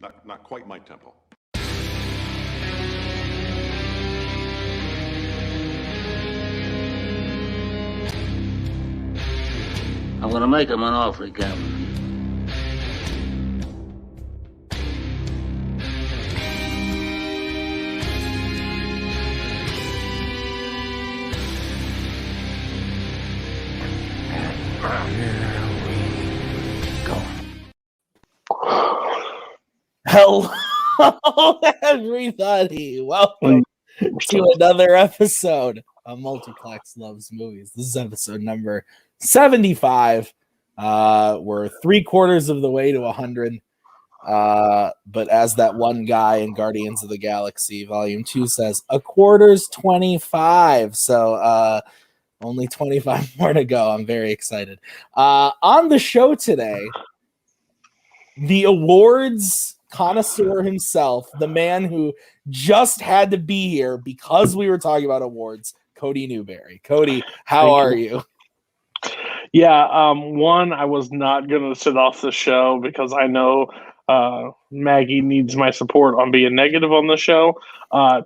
Not quite my tempo. I'm gonna make him an offer again. Hello, everybody. Welcome to another episode of Multiplex Loves Movies. This is episode number 75. We're 3/4 of the way to 100. But as that one guy in Guardians of the Galaxy Volume 2 says, a quarter's 25. So only 25 more to go. I'm very excited. On the show today, the awards connoisseur himself, the man who just had to be here because we were talking about awards, Cody Newberry. Cody, how are you? Yeah, one, I was not going to sit off the show because I know Maggie needs my support on being negative on the show.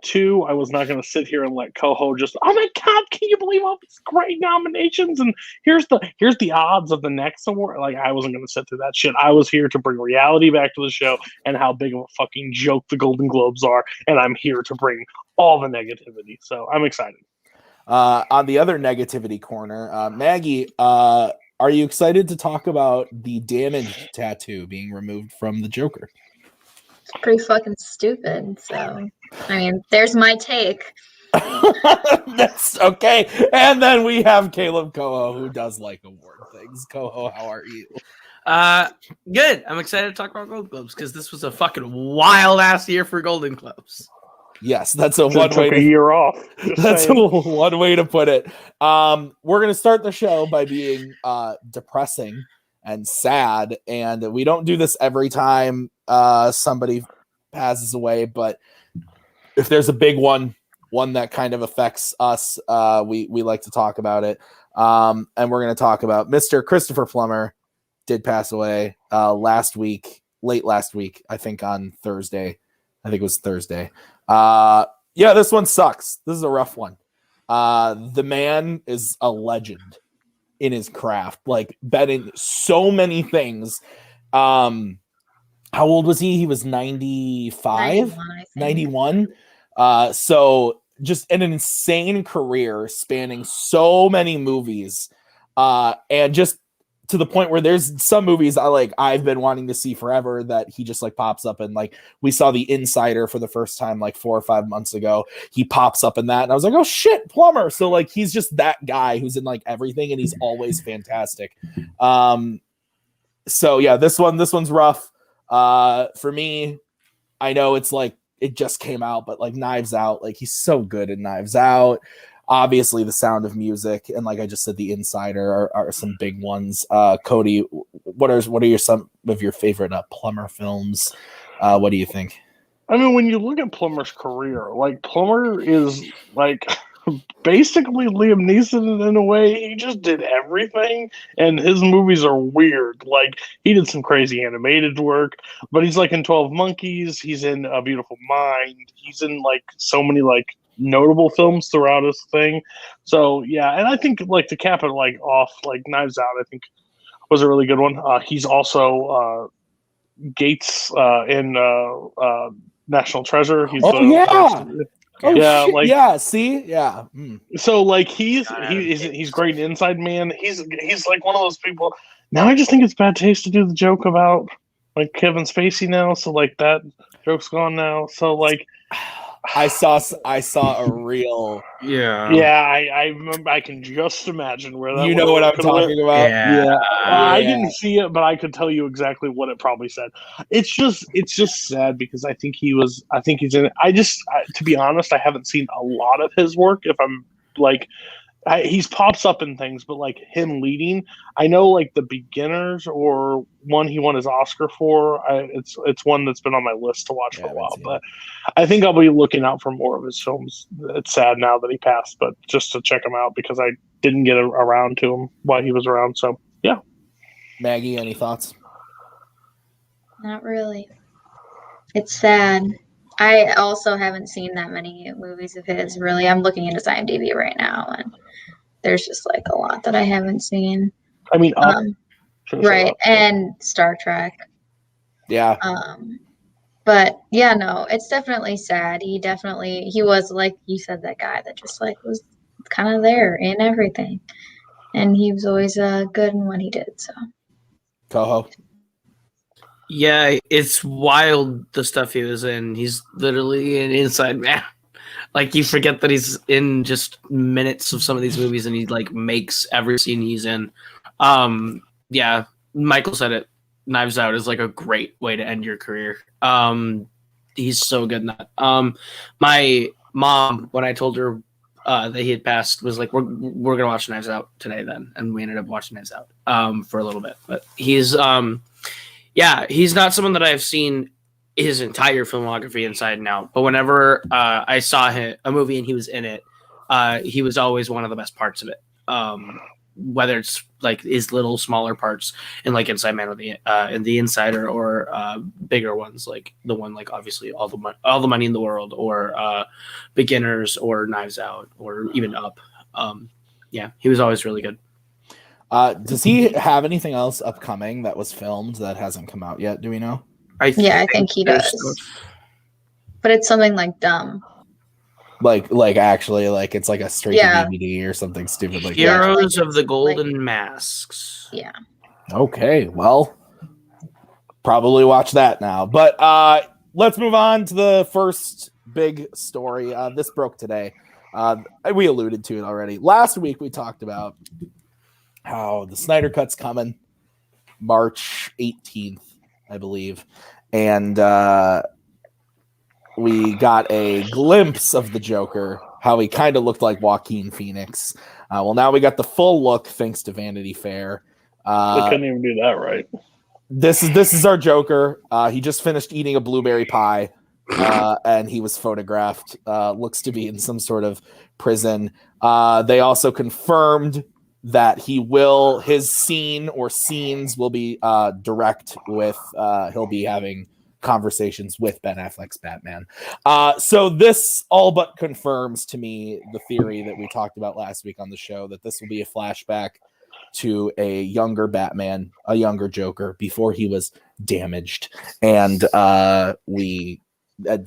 Two, I was not going to sit here and let Koho just, oh my God, can you believe all these great nominations? And here's the odds of the next award. Like, I wasn't going to sit through that shit. I was here to bring reality back to the show and how big of a fucking joke the Golden Globes are. And I'm here to bring all the negativity. So I'm excited. On the other negativity corner, Maggie, are you excited to talk about the damage tattoo being removed from the Joker? It's pretty fucking stupid. So, I mean, there's my take. That's okay. And then we have Kaleb Koho, who does like award things. Koho, how are you? Good. I'm excited to talk about Golden Globes because this was a fucking wild ass year for Golden Globes. Yes, that's a one way to year off. That's one way to put it. We're gonna start the show by being depressing and sad, and we don't do this every time somebody passes away, but if there's a big one that kind of affects us, we like to talk about it. And we're gonna talk about Mr. Christopher Plummer did pass away late last week, I think on Thursday. I think it was Thursday. Yeah, this one sucks. This is a rough one. The man is a legend in his craft, like been in so many things. How old was he? He was 95, 91. So just an insane career spanning so many movies. And just to the point where there's some movies I've been wanting to see forever that he just like pops up in. Like we saw The Insider for the first time like 4 or 5 months ago. He pops up in that and I was like, oh shit, Plummer. So like he's just that guy who's in like everything and he's always fantastic. So yeah, this one's rough. For me, I know it's like it just came out, but like Knives Out, like he's so good in Knives Out. Obviously, The Sound of Music, and like I just said, The Insider are some big ones. Cody, what are some of your favorite Plummer films? What do you think? I mean, when you look at Plummer's career, like Plummer is like basically Liam Neeson in a way. He just did everything, and his movies are weird. Like he did some crazy animated work, but he's like in 12 Monkeys. He's in A Beautiful Mind. He's in like so many like notable films throughout his thing. So yeah, and I think like to cap it like off, like Knives Out I think was a really good one. He's also Gates in National Treasure. He's So like he's great in Inside Man. He's like one of those people. Now I just think it's bad taste to do the joke about like Kevin Spacey now, so like that joke's gone now. So like I saw a real I can just imagine where that what I'm talking about. I didn't see it, but I could tell you exactly what it probably said. It's just sad because I think he's in it. To be honest, I haven't seen a lot of his work. If I'm like he's pops up in things, but like him leading, I know like The Beginners or one he won his Oscar for. It's one that's been on my list to watch for a while, but I think I'll be looking out for more of his films. It's sad now that he passed, but just to check him out because I didn't get around to him while he was around. So yeah. Maggie, any thoughts? Not really. It's sad. I also haven't seen that many movies of his, really. I'm looking at his IMDb right now, and there's just like a lot that I haven't seen. I mean, Right, and Star Trek. Yeah. But yeah, no, it's definitely sad. He was, like you said, that guy that just like was kind of there in everything. And he was always good in what he did, so. Koho. Yeah, it's wild the stuff he was in. He's literally an inside man. Like, you forget that he's in just minutes of some of these movies, and he like makes every scene he's in. Yeah, Michael said it. Knives Out is like a great way to end your career. He's so good in that. My mom, when I told her that he had passed, was like, we're gonna watch Knives Out today then, and we ended up watching Knives Out for a little bit. But he's he's not someone that I've seen his entire filmography inside and out. But whenever I saw a movie and he was in it, he was always one of the best parts of it. Whether it's like his little smaller parts in like Inside Man in the Insider, or bigger ones like the one like obviously all the money in the world, or Beginners, or Knives Out, or even Up. Yeah, he was always really good. Does he have anything else upcoming that was filmed that hasn't come out yet? Do we know? I think he does. But it's something like dumb. Like actually, like it's like a straight to DVD or something stupid like Heroes of the Golden Masks. Yeah. Okay, well, probably watch that now. But let's move on to the first big story. This broke today. We alluded to it already. Last week we talked about how the Snyder Cut's coming March 18th, I believe. And we got a glimpse of the Joker, how he kind of looked like Joaquin Phoenix. Well, now we got the full look thanks to Vanity Fair. They couldn't even do that right. This is our Joker. He just finished eating a blueberry pie, and he was photographed. Looks to be in some sort of prison. They also confirmed that his scene or scenes will be direct with. He'll be having conversations with Ben Affleck's Batman. So this all but confirms to me the theory that we talked about last week on the show, that this will be a flashback to a younger Batman, a younger Joker before he was damaged, and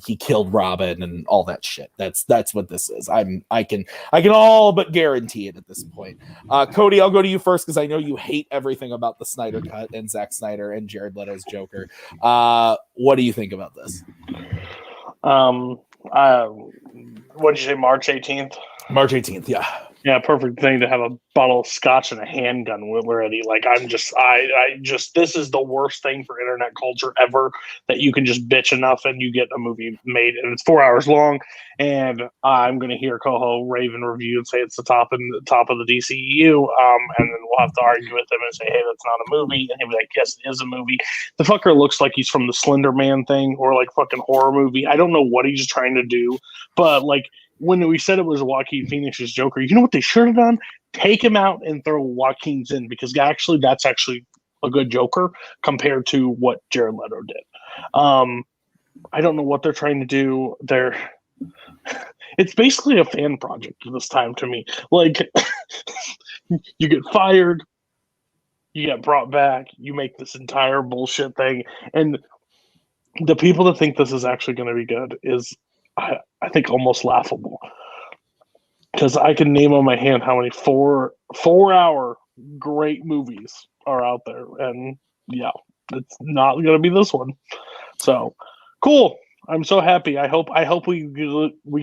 he killed Robin and all that shit. That's what this is. I can all but guarantee it at this point. Cody, I'll go to you first because I know you hate everything about the Snyder Cut and Zack Snyder and Jared Leto's Joker. What do you think about this? What did you say, March 18th? March 18th, yeah. Yeah, perfect thing to have a bottle of scotch and a handgun already. Like, I just, this is the worst thing for internet culture ever, that you can just bitch enough and you get a movie made, and it's 4 hours long. And I'm going to hear Koho rave and review and say it's the top of the DCEU. And then we'll have to argue with him and say, hey, that's not a movie. And he'll be like, yes, it is a movie. The fucker looks like he's from the Slender Man thing, or like fucking horror movie. I don't know what he's trying to do, but like, when we said it was Joaquin Phoenix's Joker, you know what they should have done? Take him out and throw Joaquin's in, because that's actually a good Joker compared to what Jared Leto did. I don't know what they're trying to do. It's basically a fan project this time to me. Like, you get fired, you get brought back, you make this entire bullshit thing, and the people that think this is actually going to be good is, I think, almost laughable, because I can name on my hand how many 4 hour great movies are out there, and yeah, it's not going to be this one. So cool. I'm so happy. I hope we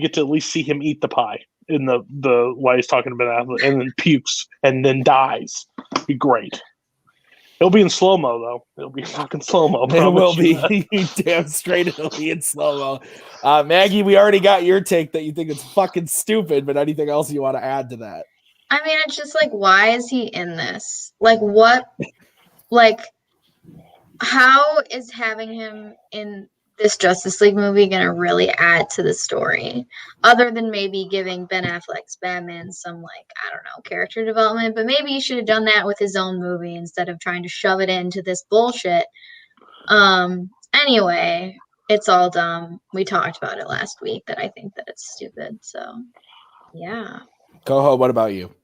get to at least see him eat the pie in the while he's talking about it, and then pukes and then dies. Be great. It'll be in slow-mo, though. It'll be fucking slow-mo. It will be. Damn straight it'll be in slow-mo. Maggie, we already got your take that you think it's fucking stupid, but anything else you want to add to that? I mean, it's just like, why is he in this? Like, what? Like, how is having him in this Justice League movie going to really add to the story, other than maybe giving Ben Affleck's Batman some, like, I don't know, character development? But maybe he should have done that with his own movie instead of trying to shove it into this bullshit. Anyway, it's all dumb. We talked about it last week that I think that it's stupid. So, yeah. Koho, what about you?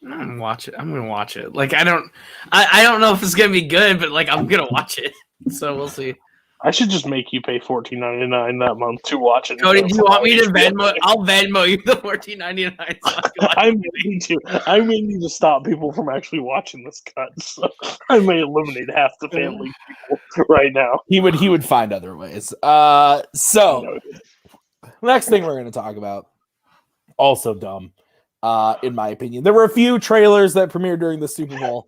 I'm gonna watch it. I'm gonna watch it. Like I don't know if it's gonna be good, but like I'm gonna watch it. So we'll see. I should just make you pay $14.99 that month to watch it. Cody, do you want me to Venmo? I'll Venmo you the $14.99. So I may need to stop people from actually watching this cut. So I may eliminate half the family people right now. He would find other ways. So next thing we're going to talk about, also dumb, in my opinion. There were a few trailers that premiered during the Super Bowl.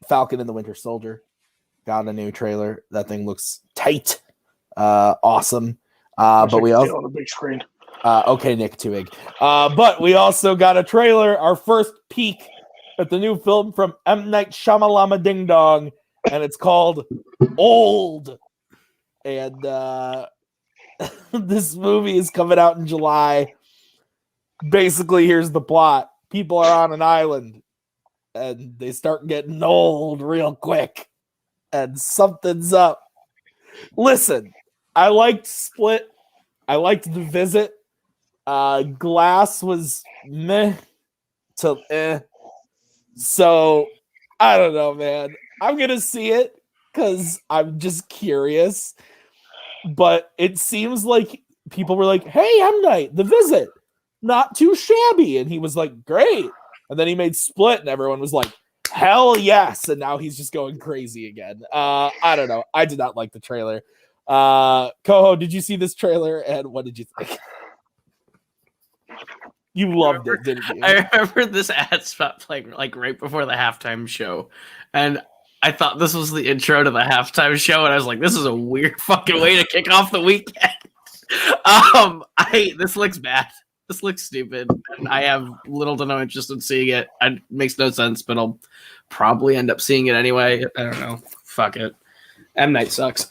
Falcon and the Winter Soldier got a new trailer. That thing looks tight, awesome. But we also on the big screen. Okay, Nick, too big. But we also got a trailer, our first peek at the new film from M. Night Shyamalama Ding Dong, and it's called Old. And this movie is coming out in July. Basically, here's the plot. People are on an island, and they start getting old real quick. And something's up. Listen, I liked Split. I liked The Visit. Glass was meh to eh. So, I don't know, man. I'm going to see it because I'm just curious. But it seems like people were like, hey, M. Night, The Visit. Not too shabby. And he was like, great. And then he made Split, and everyone was like, hell yes. And now he's just going crazy again. I don't know. I did not like the trailer. Koho, did you see this trailer? And what did you think? You loved it, didn't you? I remember this ad spot playing like right before the halftime show. And I thought this was the intro to the halftime show. And I was like, this is a weird fucking way to kick off the weekend. This looks bad. This looks stupid. And I have little to no interest in seeing it. It makes no sense, but I'll probably end up seeing it anyway. I don't know. Fuck it. M. Night sucks.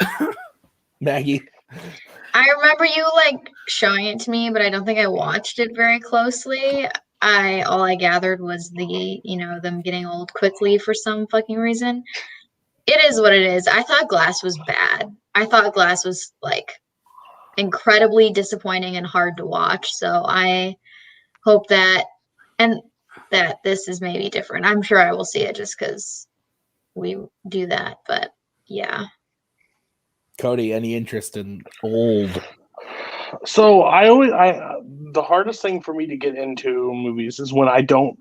Maggie? I remember you like showing it to me, but I don't think I watched it very closely. All I gathered was them getting old quickly for some fucking reason. It is what it is. I thought Glass was bad. I thought Glass was like incredibly disappointing and hard to watch. So I hope that this is maybe different. I'm sure I will see it just because we do that. But yeah. Cody, any interest in Old? So the hardest thing for me to get into movies is when I don't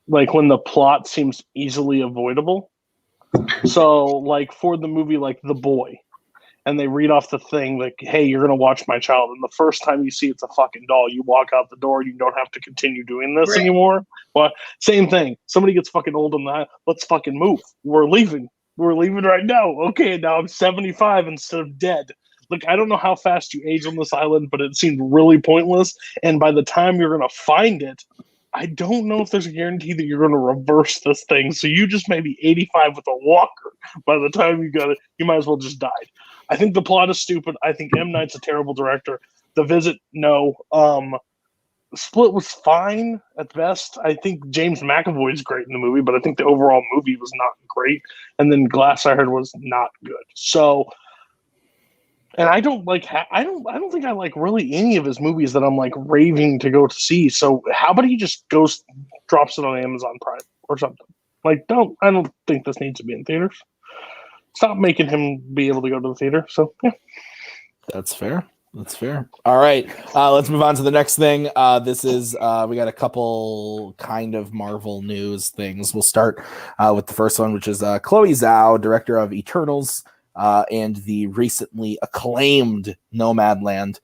like when the plot seems easily avoidable. So like for the movie like The Boy, and they read off the thing like, hey, you're gonna watch my child, and the first time you see it's a fucking doll, you walk out the door, you don't have to continue doing this anymore. Well, same thing. Somebody gets fucking old on that. Let's fucking move. We're leaving right now. Okay, now I'm 75 instead of dead. Look, I don't know how fast you age on this island, but it seemed really pointless. And by the time you're going to find it, I don't know if there's a guarantee that you're going to reverse this thing. So you just may be 85 with a walker. By the time you got it, you might as well just died. I think the plot is stupid. I think M. Night's a terrible director. The Visit, no. Split was fine at best. I think James McAvoy is great in the movie, but I think the overall movie was not great. And then Glass, I heard, was not good. So, and I don't like. I don't think I like really any of his movies that I'm like raving to go to see. So how about he just drops it on Amazon Prime or something? Like, I don't think this needs to be in theaters. Stop making him be able to go to the theater. So yeah, that's fair. That's fair. All right, let's move on to the next thing. This is we got a couple kind of Marvel news things. We'll start with the first one, which is Chloe Zhao, director of Eternals and the recently acclaimed Nomadland,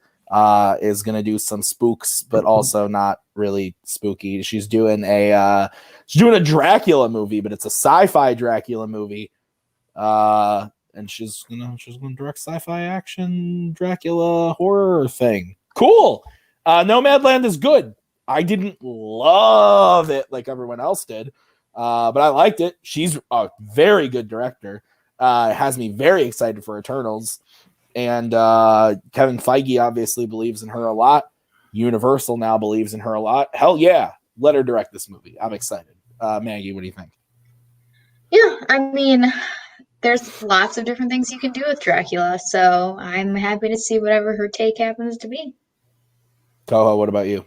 is going to do some spooks, but also not really spooky. She's doing a Dracula movie, but it's a sci-fi Dracula movie. And she's gonna direct sci-fi action Dracula horror thing. Cool. Nomadland is good. I didn't love it like everyone else did, but I liked it. She's a very good director. It has me very excited for Eternals, and Kevin Feige obviously believes in her a lot. Universal now believes in her a lot. Hell yeah, let her direct this movie. I'm excited. Maggie, what do you think? Yeah, I mean, there's lots of different things you can do with Dracula, so I'm happy to see whatever her take happens to be. Koho, what about you?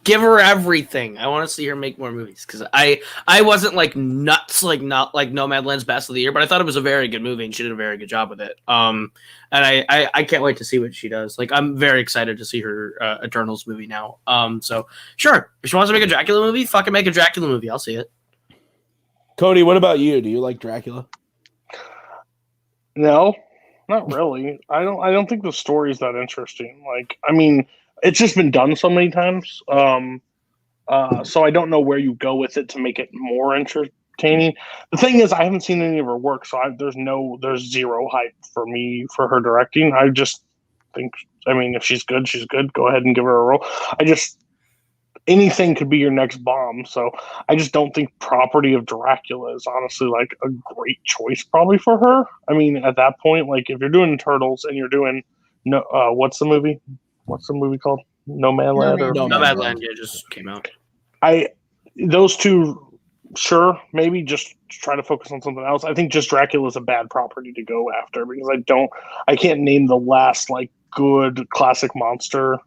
Give her everything. I want to see her make more movies because I wasn't like nuts, like not like Nomadland's best of the year, but I thought it was a very good movie and she did a very good job with it. And I can't wait to see what she does. Like I'm very excited to see her Eternals movie now. So sure, if she wants to make a Dracula movie, fucking make a Dracula movie. I'll see it. Cody, what about you? Do you like Dracula? No, not really. I don't think the story's that interesting. Like, I mean, it's just been done so many times. So I don't know where you go with it to make it more entertaining. The thing is, I haven't seen any of her work, so there's zero hype for me for her directing. I just think, I mean, if she's good, she's good. Go ahead and give her a role. Anything could be your next bomb. So I just don't think Property of Dracula is honestly like a great choice probably for her. I mean, at that point, like if you're doing Turtles and you're doing what's the movie called? Nomadland or Nomadland, yeah, just came out. Those two, sure, maybe just try to focus on something else. I think just Dracula is a bad property to go after because I can't name the last like good classic monster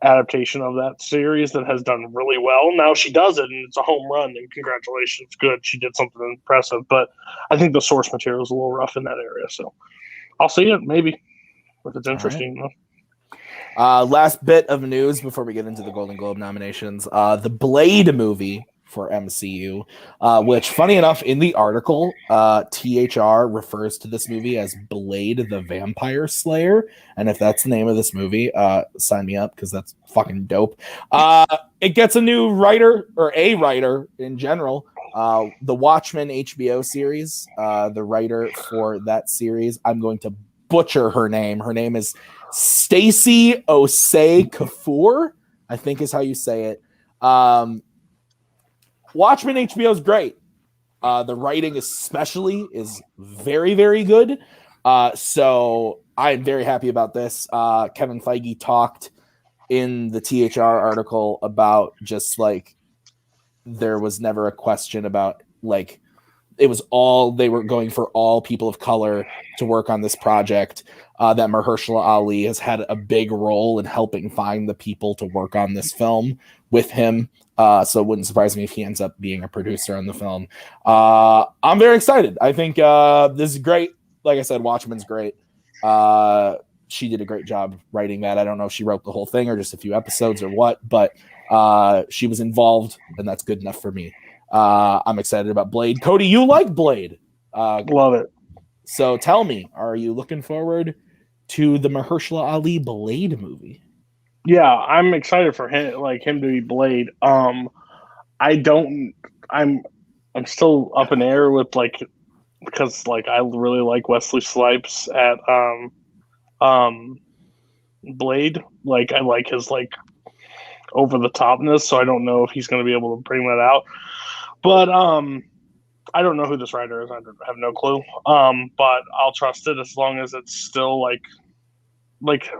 adaptation of that series that has done really well. Now she does it and it's a home run and congratulations, good, she did something impressive, but I think the source material is a little rough in that area, so I'll see it maybe if it's interesting. Right. Last bit of news before we get into the Golden Globe nominations, the Blade movie for MCU, which funny enough in the article, THR refers to this movie as Blade the Vampire Slayer, and if that's the name of this movie, sign me up because that's fucking dope. It gets a new writer, or a writer in general, the Watchmen HBO series, the writer for that series, I'm going to butcher her name is Stacey Osei Kaffour, I think is how you say it. Watchmen HBO is great. The writing especially is very, very good. So I'm very happy about this. Kevin Feige talked in the THR article about just like there was never a question about like it was all they were going for all people of color to work on this project. That Mahershala Ali has had a big role in helping find the people to work on this film with him. So it wouldn't surprise me if he ends up being a producer on the film. I'm very excited. I think this is great. Like I said, Watchmen's great. She did a great job writing that. I don't know if she wrote the whole thing or just a few episodes or what, but she was involved, and that's good enough for me. I'm excited about Blade. Cody, you like Blade. Love it. So tell me, are you looking forward to the Mahershala Ali Blade movie? Yeah, I'm excited for him to be Blade. I'm still up in the air with because I really like Wesley Snipes at Blade. Like I like his over the topness, so I don't know if he's going to be able to bring that out. But I don't know who this writer is. I have no clue. But I'll trust it as long as it's still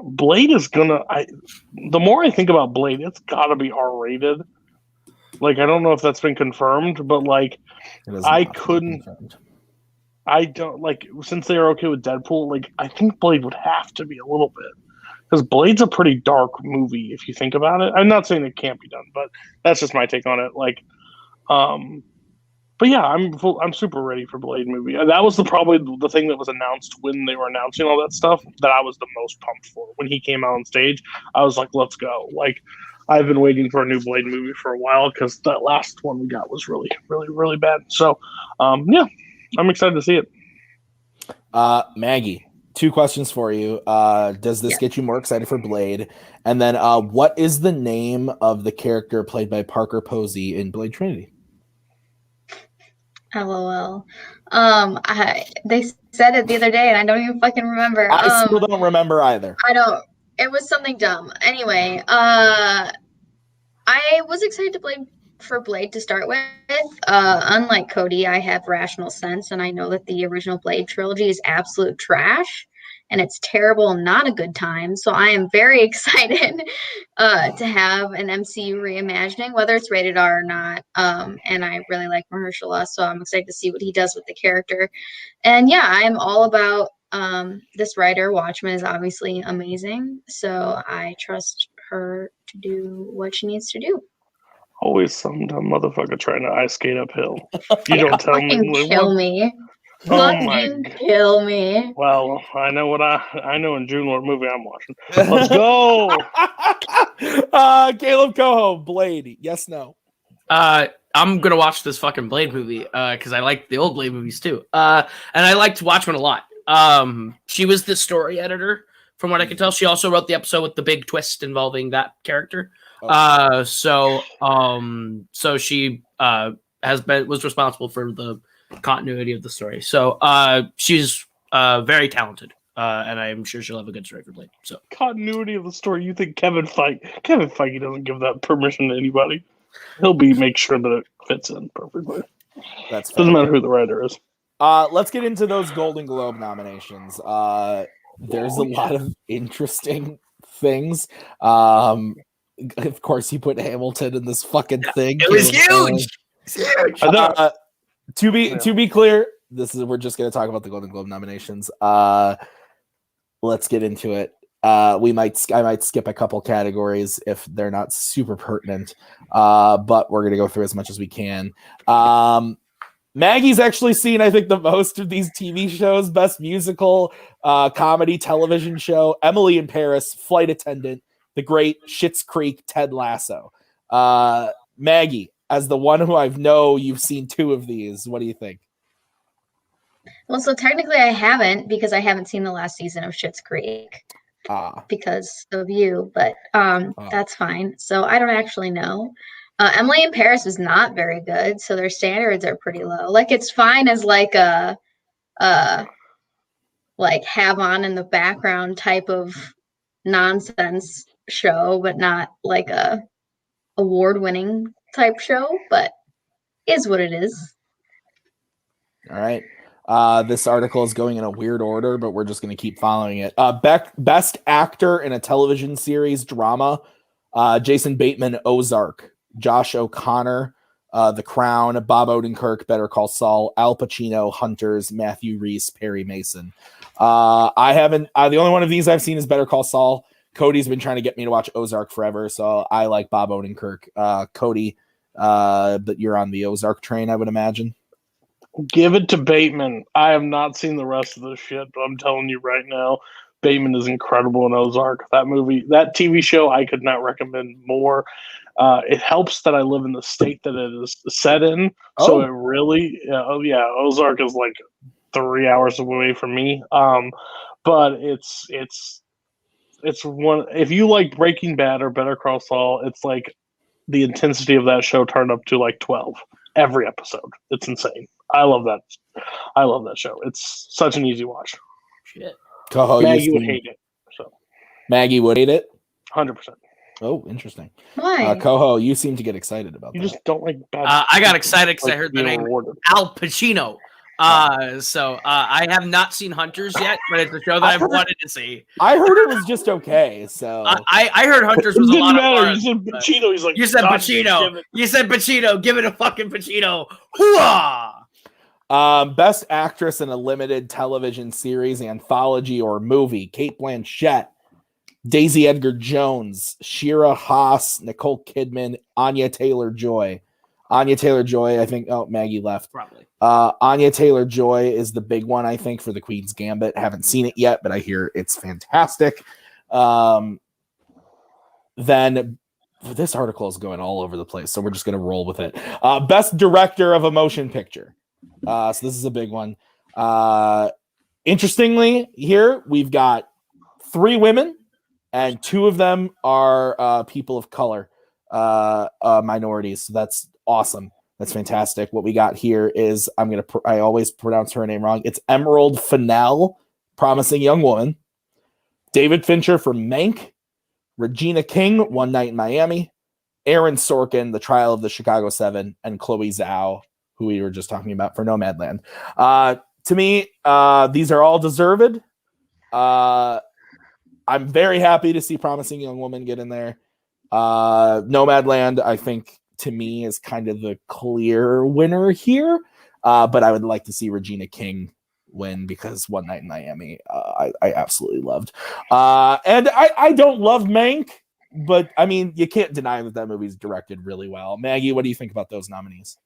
Blade is gonna. The more I think about Blade, it's got to be R-rated. I don't know if that's been confirmed, but I couldn't. I don't since they are okay with Deadpool. I think Blade would have to be a little bit because Blade's a pretty dark movie if you think about it. I'm not saying it can't be done, but that's just my take on it. But yeah, I'm super ready for Blade movie. That was probably the thing that was announced when they were announcing all that stuff that I was the most pumped for. When he came out on stage, I was like, let's go. I've been waiting for a new Blade movie for a while because that last one we got was really, really, really bad. So, yeah, I'm excited to see it. Maggie, 2 questions for you. Does this get you more excited for Blade? And then what is the name of the character played by Parker Posey in Blade Trinity? LOL. They said it the other day and I don't even fucking remember. I still don't remember either. I don't. It was something dumb. Anyway, I was excited for Blade to start with. Unlike Cody, I have rational sense and I know that the original Blade trilogy is absolute trash. and it's terrible and not a good time. So I am very excited to have an MCU reimagining, whether it's rated R or not. And I really like Mahershala, so I'm excited to see what he does with the character. And yeah, I'm all about this writer. Watchmen is obviously amazing, so I trust her to do what she needs to do. Always some dumb motherfucker trying to ice skate uphill. You don't tell me. Fucking kill me. Oh my Fucking kill me. Well, I know what I know in June what movie I'm watching. Let's go. Kaleb Koho, Blade. Yes, no. I'm gonna watch this fucking Blade movie because I like the old Blade movies too. And I liked Watchmen a lot. She was the story editor, from what I can tell. She also wrote the episode with the big twist involving that character. So she was responsible for the continuity of the story. So she's very talented, and I'm sure she'll have a good story for Blade. So Continuity of the story. You think Kevin Feige doesn't give that permission to anybody? He'll make sure that it fits in perfectly. That's doesn't matter who the writer is. Let's get into those Golden Globe nominations. There's a lot of interesting things. Of course, he put Hamilton in this fucking thing. It was huge. Huge. To be clear, we're just going to talk about the Golden Globe nominations. Let's get into it. I might skip a couple categories if they're not super pertinent, but we're going to go through as much as we can. Maggie's actually seen, I think, the most of these TV shows. Best musical, comedy television show, Emily in Paris, Flight Attendant, The Great, Schitt's Creek, Ted Lasso. Maggie, as the one who you've seen 2 of these, what do you think? Well, so technically I haven't, because I haven't seen the last season of Schitt's Creek because of you, but that's fine. So I don't actually know. Emily in Paris was not very good, so their standards are pretty low. Like, it's fine as like a like have on in the background type of nonsense show, but not like a award-winning type show, but is what it is. All right. This article is going in a weird order, but we're just going to keep following it. Best actor in a television series drama, Jason Bateman, Ozark. Josh O'Connor, The Crown, Bob Odenkirk, Better Call Saul, Al Pacino, Hunters, Matthew Rhys, Perry Mason. I haven't. The only one of these I've seen is Better Call Saul. Cody's been trying to get me to watch Ozark forever, so I like Bob Odenkirk. Cody, but you're on the Ozark train, I would imagine. Give it to Bateman. I have not seen the rest of this shit, but I'm telling you right now, Bateman is incredible in Ozark. That movie, that TV show, I could not recommend more. It helps that I live in the state that it is set in, so it really, Ozark is like 3 hours away from me. But it's one. If you like Breaking Bad or Better Call Saul, it's like the intensity of that show turned up to like 12 every episode. It's insane. I love that. I love that show. It's such an easy watch. Shit. Koho, Maggie would hate it. So Maggie would hate it. 100%. Oh, interesting. Why? Koho, you seem to get excited about You that. just don't like bad. I got excited because like I heard the name rewarded. Al Pacino. So I have not seen Hunters yet, but it's a show that I've wanted to see. I heard it was just okay. So I heard Hunters It was a didn't lot of matter. fun. You said Pacino. He's like, You said "God, Pacino. give it." You said Pacino. Give it a fucking Pacino. Hooah! Best actress in a limited television series, anthology, or movie: Cate Blanchett, Daisy Edgar Jones, Shira Haas, Nicole Kidman, Anya Taylor-Joy. Anya Taylor-Joy, I think. Oh, Maggie left. Probably. Anya Taylor-Joy is the big one, I think, for the Queen's Gambit. Haven't seen it yet, but I hear it's fantastic. Then this article is going all over the place, so we're just going to roll with it. Best director of a motion picture. So this is a big one. Interestingly, here we've got 3 women, and 2 of them are people of color, minorities. So that's awesome. That's fantastic. What we got here is I always pronounce her name wrong. It's Emerald Fennell, Promising Young Woman. David Fincher for Mank. Regina King, One Night in Miami. Aaron Sorkin, The Trial of the Chicago 7, and Chloe Zhao, who we were just talking about, for Nomadland. To me, these are all deserved. I'm very happy to see Promising Young Woman get in there. Nomadland, I think, to me, is kind of the clear winner here. But I would like to see Regina King win because One Night in Miami, I absolutely loved. And I don't love Mank, but I mean, you can't deny that movie's directed really well. Maggie, what do you think about those nominees?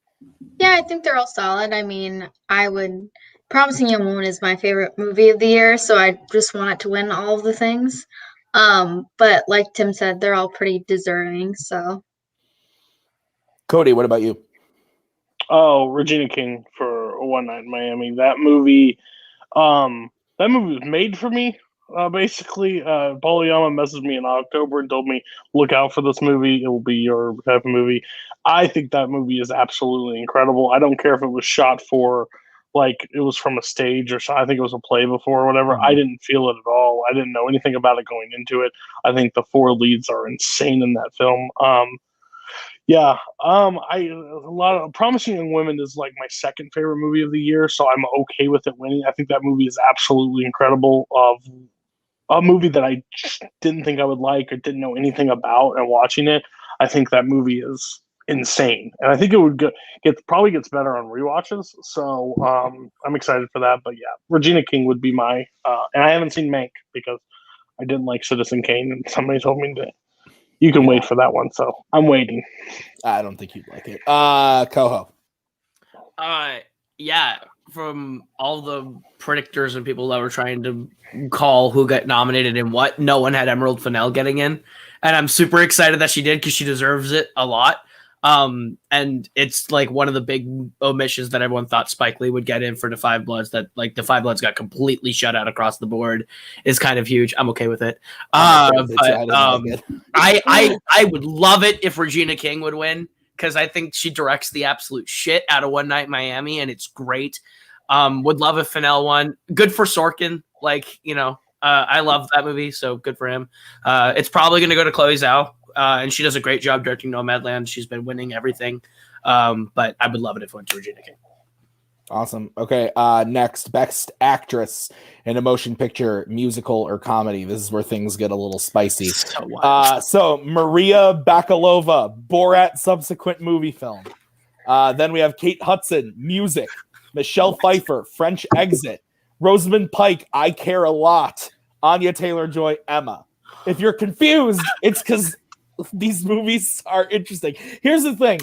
Yeah, I think they're all solid. I mean, Promising Young Woman is my favorite movie of the year, so I just want it to win all of the things. But like Tim said, they're all pretty deserving. So, Cody, what about you? Oh, Regina King for One Night in Miami. That movie was made for me. Basically, Paul Yama messaged me in October and told me, "Look out for this movie. It will be your type of movie." I think that movie is absolutely incredible. I don't care if it was shot for, like, it was from a stage or something. I think it was a play before or whatever. I didn't feel it at all. I didn't know anything about it going into it. I think the 4 leads are insane in that film. Yeah, a lot of Promising Young Women is like my second favorite movie of the year, so I'm okay with it winning. I think that movie is absolutely incredible. A movie that I didn't think I would like or didn't know anything about, and watching it, I think that movie is insane, and I think it would probably gets better on rewatches. So I'm excited for that. But yeah, Regina King would be my, and I haven't seen Mank because I didn't like Citizen Kane, and somebody told me that you can wait for that one. So I'm waiting. I don't think you'd like it. Koho. Yeah, from all the predictors and people that were trying to call who got nominated and what, no one had Emerald Fennell getting in. And I'm super excited that she did because she deserves it a lot. And it's like one of the big omissions that everyone thought Spike Lee would get in for The Five Bloods, that like The Five Bloods got completely shut out across the board, is kind of huge. I'm okay with it. I would love it if Regina King would win, because I think she directs the absolute shit out of One Night in Miami, and it's great. Would love if Fennell won. Good for Sorkin. Like, you know, I love that movie, so good for him. It's probably going to go to Chloe Zhao. And she does a great job directing Nomadland. She's been winning everything. But I would love it if it went to Regina King. Awesome. Okay. Next, Best Actress in a Motion Picture, Musical, or Comedy. This is where things get a little spicy. So Maria Bakalova, Borat subsequent movie film. Then we have Kate Hudson, Music. Michelle Pfeiffer, French Exit. Rosamund Pike, I Care a Lot. Anya Taylor-Joy, Emma. If you're confused, it's because these movies are interesting. Here's the thing.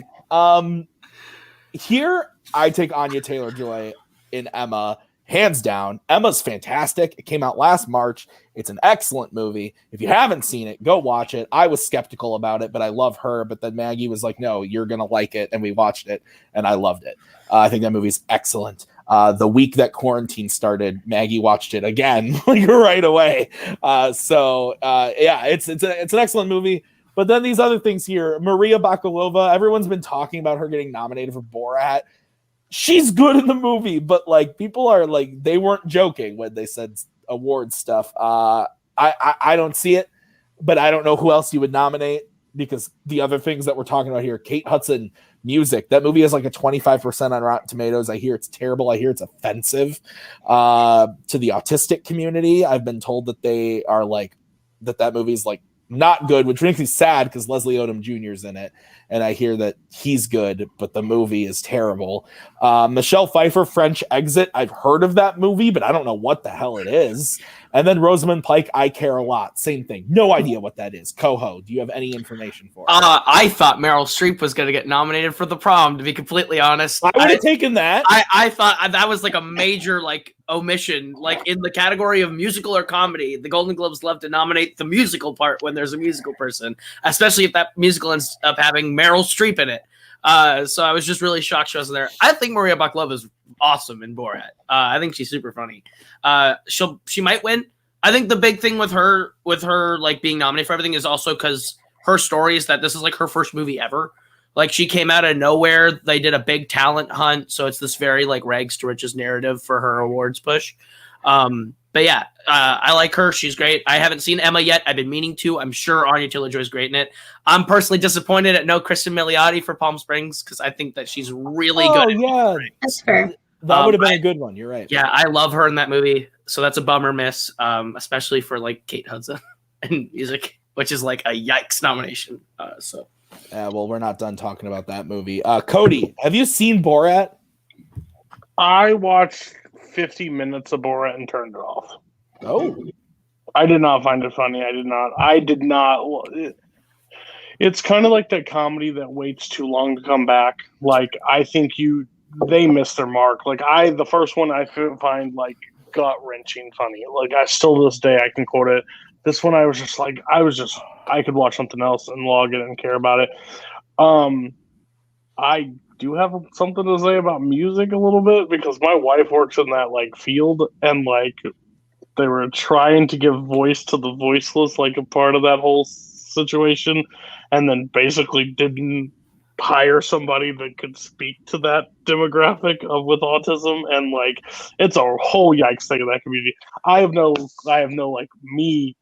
Here, I take Anya Taylor-Joy in Emma, hands down. Emma's fantastic. It came out last March. It's an excellent movie. If you haven't seen it, go watch it. I was skeptical about it, but I love her. But then Maggie was like, no, you're going to like it. And we watched it, and I loved it. I think that movie's excellent. The week that quarantine started, Maggie watched it again, like right away. Yeah, it's an excellent movie. But then these other things here, Maria Bakalova, everyone's been talking about her getting nominated for Borat. She's good in the movie, but like people are like, they weren't joking when they said award stuff. I don't see it, but I don't know who else you would nominate, because the other things that we're talking about here, Kate Hudson, Music, that movie has like a 25% on Rotten Tomatoes. I hear it's terrible. I hear it's offensive to the autistic community. I've been told that they are like, that movie's like not good, which makes me sad because Leslie Odom Jr. is in it, and I hear that he's good, but the movie is terrible. Michelle Pfeiffer, French Exit. I've heard of that movie, but I don't know what the hell it is. And then Rosamund Pike, I Care a Lot. Same thing. No idea what that is. Koho, do you have any information for it? I thought Meryl Streep was going to get nominated for The Prom, to be completely honest. I would have taken that. I thought that was like a major like omission. Like in the category of musical or comedy, the Golden Globes love to nominate the musical part when there's a musical person, especially if that musical ends up having Meryl Streep in it. So I was just really shocked she wasn't there. I think Maria Bakalova is awesome in Borat. I think she's super funny. She might win. I think the big thing with her like being nominated for everything is also because her story is that this is like her first movie ever. Like she came out of nowhere. They did a big talent hunt, so it's this very like rags to riches narrative for her awards push. But yeah, I like her. She's great. I haven't seen Emma yet. I've been meaning to. I'm sure Anya Taylor-Joy is great in it. I'm personally disappointed at no Kristen Milioti for Palm Springs because I think that she's really good. Yeah, that's fair. That would have been a good one. You're right. Yeah, I love her in that movie. So that's a bummer miss, especially for like Kate Hudson and music, which is like a yikes nomination. Well, we're not done talking about that movie. Cody, have you seen Borat? I watched 50 minutes of Borat and turned it off. Oh, I did not find it funny. I did not. It's kind of like that comedy that waits too long to come back. Like, I think they missed their mark. Like, the first one I find like gut wrenching funny. Like, I still to this day I can quote it. This one I was just like, I could watch something else and log it and care about it. I do have something to say about music a little bit because my wife works in that like field, and like they were trying to give voice to the voiceless, like a part of that whole situation, and then basically didn't hire somebody that could speak to that demographic with autism, and like it's a whole yikes thing in that community. I have no like me.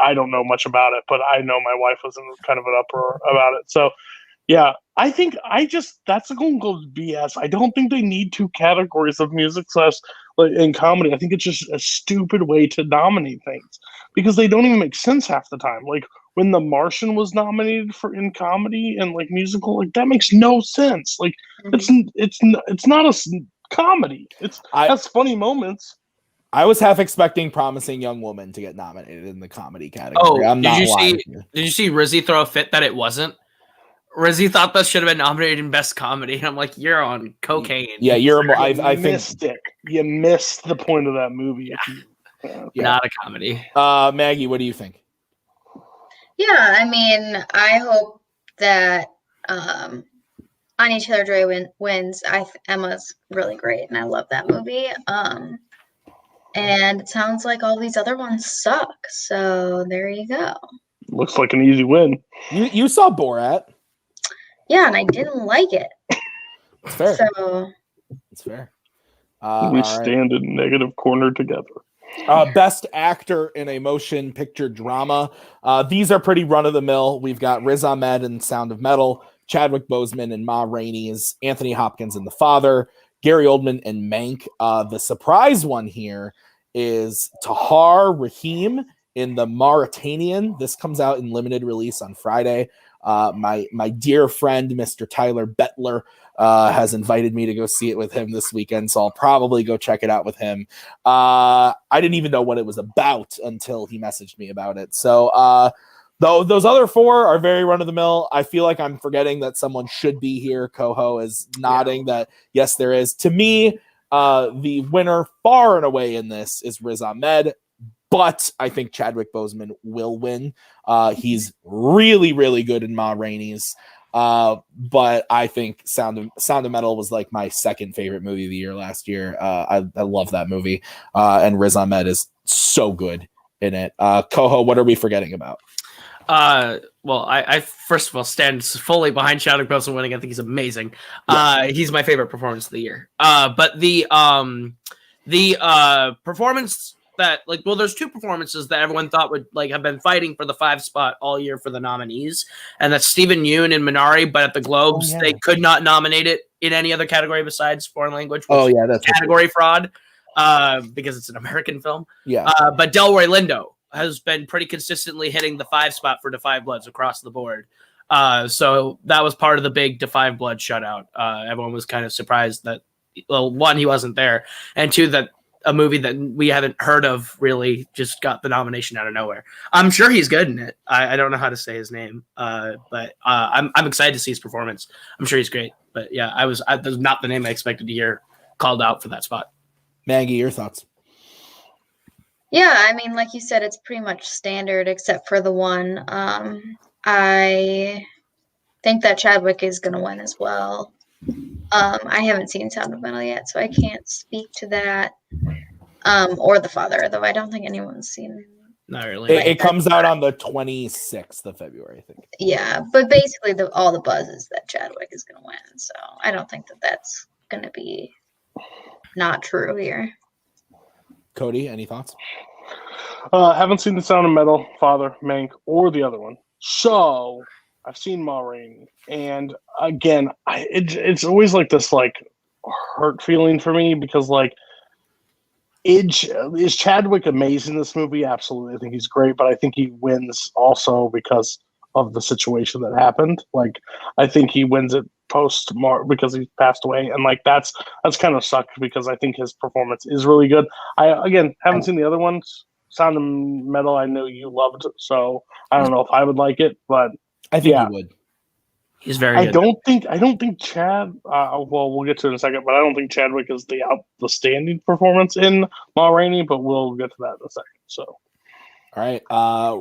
I don't know much about it, but I know my wife was in kind of an uproar about it. So yeah, I think that's going to go BS. I don't think they need two categories of music in comedy. I think it's just a stupid way to nominate things because they don't even make sense half the time. Like when The Martian was nominated in comedy and like musical, like that makes no sense. Like it's not a comedy. It has funny moments. I was half expecting Promising Young Woman to get nominated in the comedy category. Oh, I'm not lying. Did you see Rizzy throw a fit that it wasn't? Rizzy thought that should have been nominated in Best Comedy. And I'm like, you're on cocaine. Yeah, I think you missed the point of that movie. Yeah. Not a comedy. Maggie, what do you think? Yeah, I mean, I hope that Anya Taylor-Joy wins. Emma's really great, and I love that movie. And it sounds like all these other ones suck. So there you go. Looks like an easy win. You saw Borat. Yeah, and I didn't like it. It's fair. So it's fair. We stand in negative corner together. Best actor in a motion picture drama. These are pretty run of the mill. We've got Riz Ahmed in Sound of Metal, Chadwick Boseman in Ma Rainey's, Anthony Hopkins in The Father, Gary Oldman in Mank. The surprise one here is Tahar Rahim in The Mauritanian. This comes out in limited release on Friday. My dear friend, Mr. Tyler Bettler, has invited me to go see it with him this weekend, so I'll probably go check it out with him. I didn't even know what it was about until he messaged me about it. So though those other four are very run-of-the-mill, I feel like I'm forgetting that someone should be here. Koho is nodding that, yes, there is. To me, the winner far and away in this is Riz Ahmed. But I think Chadwick Boseman will win. He's really, really good in Ma Rainey's. But I think Sound of Metal was like my second favorite movie of the year last year. I love that movie. And Riz Ahmed is so good in it. Koho, what are we forgetting about? Well, I first of all stand fully behind Chadwick Boseman winning. I think he's amazing. He's my favorite performance of the year. But the performance that there's two performances that everyone thought would have been fighting for the 5 spot all year for the nominees, and that's Stephen Yeun and Minari. But at the Globes, they could not nominate it in any other category besides foreign language. That's category fraud because it's an American film. Yeah. But Delroy Lindo has been pretty consistently hitting the 5 spot for Defy Bloods across the board. So that was part of the big Defy Blood shutout. Everyone was kind of surprised that, well, one, he wasn't there, and two, that a movie that we haven't heard of really just got the nomination out of nowhere. I'm sure he's good in it. I don't know how to say his name, but I'm excited to see his performance. I'm sure he's great. But yeah, that was not the name I expected to hear called out for that spot. Maggie, your thoughts? Yeah, I mean, like you said, it's pretty much standard except for the one. I think that Chadwick is going to win as well. I haven't seen Sound of Metal yet, so I can't speak to that. Or The Father, though I don't think anyone's seen it. Not really. It comes out on the 26th of February, I think. Yeah, but basically all the buzz is that Chadwick is going to win, so I don't think that that's going to be not true here. Cody, any thoughts? Haven't seen The Sound of Metal, Father, Mank, or the other one. So I've seen Ma Rainey, and again, it's always like this hurt feeling for me because Is Chadwick amazing in this movie? Absolutely. I think he's great, but I think he wins also because of the situation that happened. Like, I think he wins it post because he passed away, and like that's kind of sucked because I think his performance is really good. I again haven't seen the other ones. Sound of Metal, I know you loved, so I don't know if I would like it, but I think you would. He's very good. I don't think Chad. Well, we'll get to it in a second, but I don't think Chadwick is the outstanding performance in Ma Rainey. But we'll get to that in a second. So, all right,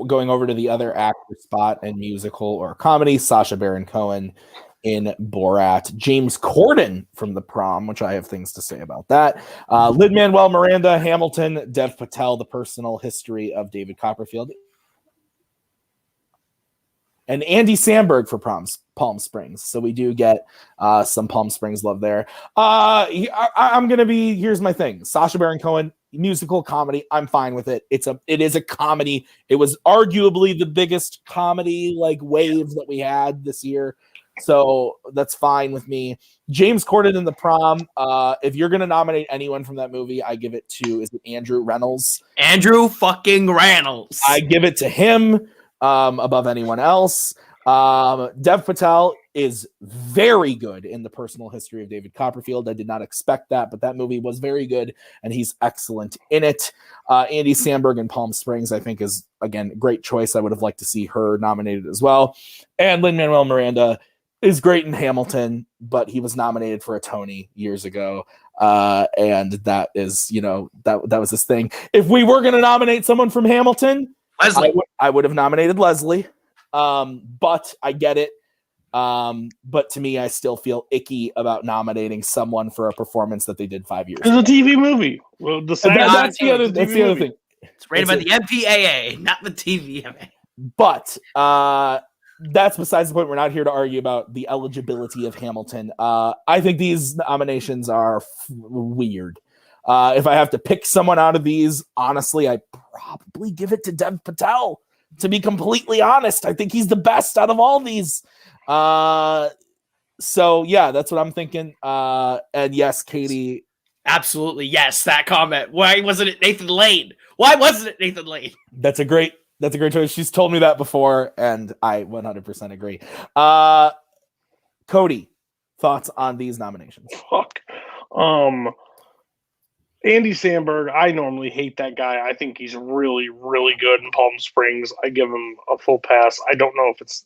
going over to the other actor spot in musical or comedy: Sacha Baron Cohen in Borat, James Corden from The Prom, which I have things to say about that. Lin-Manuel Miranda, Hamilton, Dev Patel, The Personal History of David Copperfield. And Andy Samberg for Palm Springs. So we do get some Palm Springs love there. I'm going to be, here's my thing. Sacha Baron Cohen, musical comedy. I'm fine with it. It is a comedy. It was arguably the biggest comedy like wave that we had this year. So that's fine with me. James Corden in The Prom. If you're going to nominate anyone from that movie, I give it to, is it Andrew Reynolds? Andrew fucking Reynolds. I give it to him. Above anyone else. Dev Patel is very good in The Personal History of David Copperfield. I did not expect that, but that movie was very good, and he's excellent in it. Andy Samberg in Palm Springs, I think, is, again, a great choice. I would have liked to see her nominated as well. And Lin-Manuel Miranda is great in Hamilton, but he was nominated for a Tony years ago. And that is, that was his thing. If we were going to nominate someone from Hamilton, Leslie. I would have nominated Leslie, but I get it. But to me, I still feel icky about nominating someone for a performance that they did 5 years ago. It's a TV movie. Well, that's the other thing. It's rated by the MPAA, not the TVMA. But that's besides the point. We're not here to argue about the eligibility of Hamilton. I think these nominations are weird. If I have to pick someone out of these, honestly, I probably give it to Dev Patel. To be completely honest, I think he's the best out of all these. So yeah, that's what I'm thinking. And yes, Katie, absolutely yes. That comment. Why wasn't it Nathan Lane? Why wasn't it Nathan Lane? That's a great choice. She's told me that before, and I 100% agree. Cody, thoughts on these nominations? Fuck. Andy Samberg, I normally hate that guy. I think he's really, really good in Palm Springs. I give him a full pass. I don't know if it's...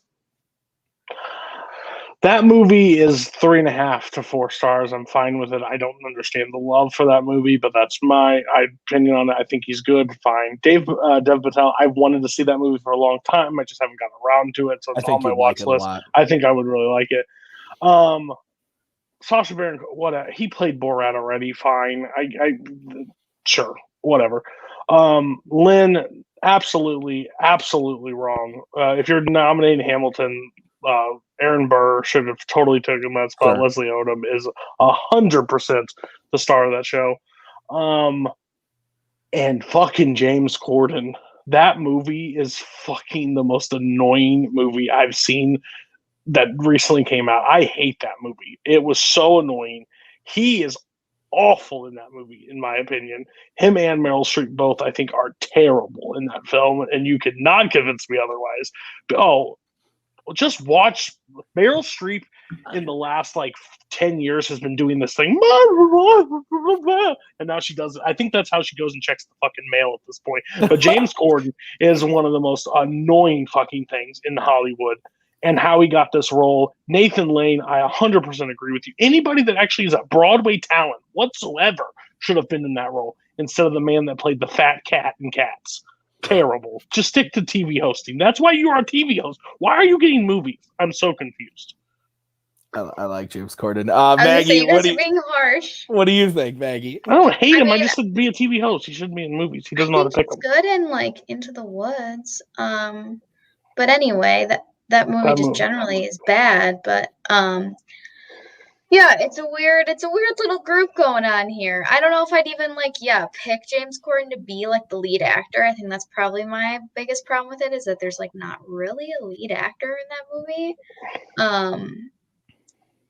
That movie is 3.5 to 4 stars. I'm fine with it. I don't understand the love for that movie, but that's my opinion on it. I think he's good. Fine. Dev Patel, I've wanted to see that movie for a long time. I just haven't gotten around to it, so it's on my watch list. I think I would really like it. Sacha Baron, he played Borat already. Fine, sure, whatever. Lynn, absolutely wrong. If you're nominating Hamilton, Aaron Burr should have totally taken that spot. Sure. Leslie Odom is 100% the star of that show. And fucking James Corden, that movie is fucking the most annoying movie I've seen that recently came out. I hate that movie. It was so annoying. He is awful in that movie, in my opinion. Him and Meryl Streep both, I think, are terrible in that film, and you could not convince me otherwise. Just watch Meryl Streep in the last 10 years has been doing this thing, and now she does. I think that's how she goes and checks the fucking mail at this point. But James Corden is one of the most annoying fucking things in Hollywood. And how he got this role. Nathan Lane, I 100% agree with you. Anybody that actually is a Broadway talent whatsoever should have been in that role instead of the man that played the fat cat in Cats. Terrible. Just stick to TV hosting. That's why you are a TV host. Why are you getting movies? I'm so confused. I like James Corden. Maggie, what are you being harsh? What do you think, Maggie? I don't hate him. I just said be a TV host. He shouldn't be in movies. He doesn't know how to pick them. He's good in Into the Woods. But anyway, that movie just generally is bad, but yeah, it's a weird little group going on here. I don't know if I'd even pick James Corden to be the lead actor. I think that's probably my biggest problem with it, is that there's not really a lead actor in that movie.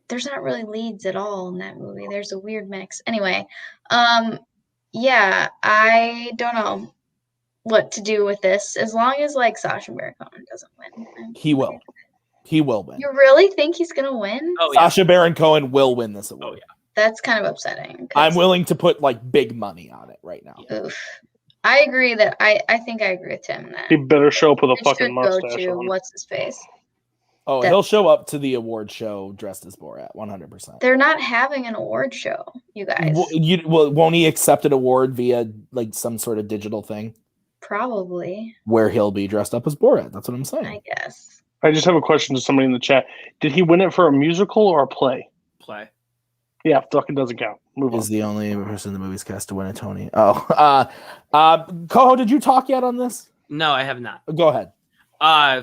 There's not really leads at all in that movie. There's a weird mix. Anyway, yeah, I don't know what to do with this. As long as like Sacha Baron Cohen doesn't win. He will. He will win. You really think he's gonna win? Oh yeah. Sacha Baron Cohen will win this award. Oh yeah. That's kind of upsetting. I'm willing to put like big money on it right now. Oof. I agree that I think I agree with Tim that He better show up with a it fucking should go mustache to on. what's his face. Oh, he'll show up to the award show dressed as Borat, 100%. They're not having an award show, you guys. Won't he accept an award via like some sort of digital thing Probably, where he'll be dressed up as Borat? That's what I'm saying. I guess. I just have a question to somebody in the chat. Did he win it for a musical or a play? Play. Yeah, fucking doesn't count. Move on. Is the only person in the movie's cast to win a Tony. Oh, Koho, did you talk yet on this? No, I have not. Go ahead.